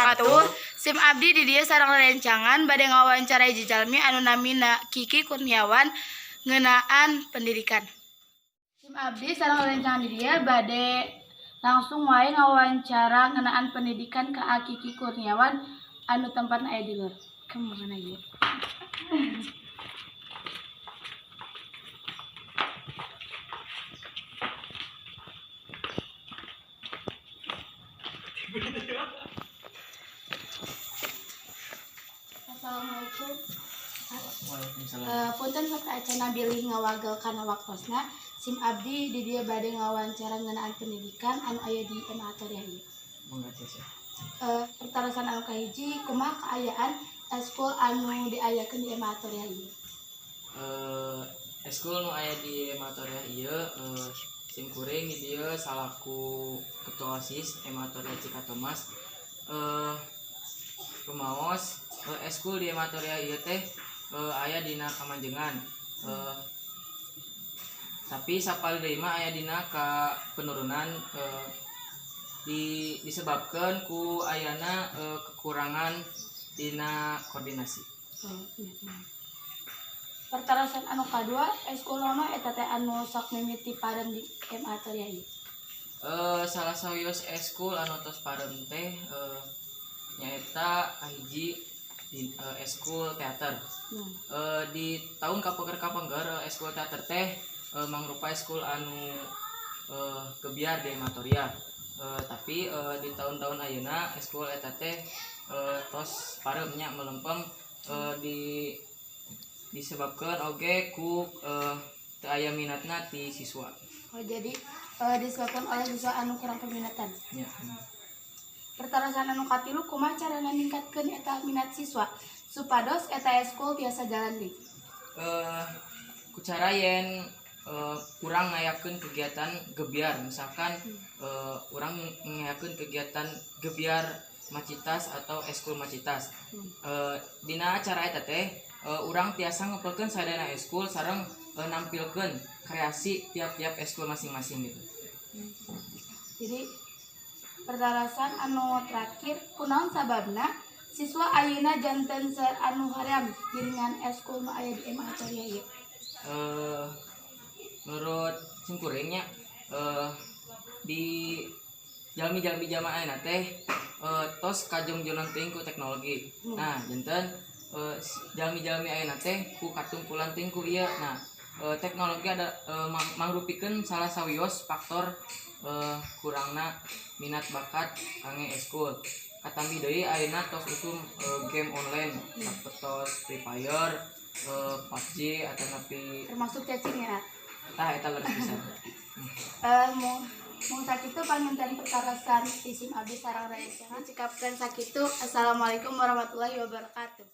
wabarakatuh. Sim abdi di dieu sareng rerencangan bade ngawawancara hiji jalmi anu namina Kiki Kurniawan ngeunaan pendidikan. Sim abdi sareng rerencangan di dieu bade langsung wae ngawawancara ngeunaan pendidikan ka Kiki Kurniawan anu tempatna aya di luar. Kemana ieu? Assalamualaikum. Waalaikumsalam. Punten satraecana bilih ngawagel kana waktosna. Sim abdi di dieu bade ngawawancara ngeunaan pendidikan anu aya di MA Atoria ieu. Mangga tes ya. Pertarasan anu kahiji, kumaha kaayaan eskul anu diayakeun di MA Atoria ieu? Eskul nu aya di Ematoria ieu sim kuring di dieu salaku ketua OSIS Ematoria Cikatomas. Rumaos eskul di Ematoria ieu teh aya dina kamanjengan. Tapi sapali deui mah aya dina ka penurunan disebabkeun ku ayana kekurangan dina koordinasi. Pertarasan anu kadua, eskul mah eta teh anu sok mimiti pareun di MA Atoria ieu. Salah sawios eskul anu tos pareun teh nyaeta kahiji di eskul teater. Di tahun kapengker eskul teater teh mangrupa eskul anu kebiar di Ematoria. Tapi di tahun-tahun ayeuna eskul eta teh tos pareum nya melempem disebabkeun oge ku teu aya minatna ti siswa. Jadi disebabkan oleh siswa anu kurang peminatan. Ya. Pertarasan anu katilu, kumaha carana ningkatkeun eta minat siswa supados eta eskul tiasa jalan deui? Ku cara yen urang ngayakeun kegiatan gebiar, misalkan urang ngayakeun kegiatan gebiar macitas atau eskul macitas. Dina acara eta teh urang tiasa ngepelkeun sadayana eskul sareng nampilkeun kreasi tiap-tiap eskul masing-masing gitu. Jadi pertarasan anu terakhir, kunaon sababna siswa ayeuna janten anu haream giringan eskul nu aya di MA Atoria ieu? Menurut sim kuring nya di jalmi-jalmi jamaah ayeuna teh tos kajongjonan teuing ku teknologi. Nah, janten jalmi-jalmi ayeuna teh ku katungkulan teuing ku ieu. Nah, teknologi ada mangrupikeun salah sawios faktor kurangna minat bakat kangge eskul. Katambi deui ayeuna tos usum game online sapertos Free Fire, PUBG atau napi Termasuk cacing ya. tah eta leres pisan. Mun sakitu panginten pertarasan ti sim abdi sareng rerencangan cikapkeun sakitu. Assalamualaikum warahmatullahi wabarakatuh.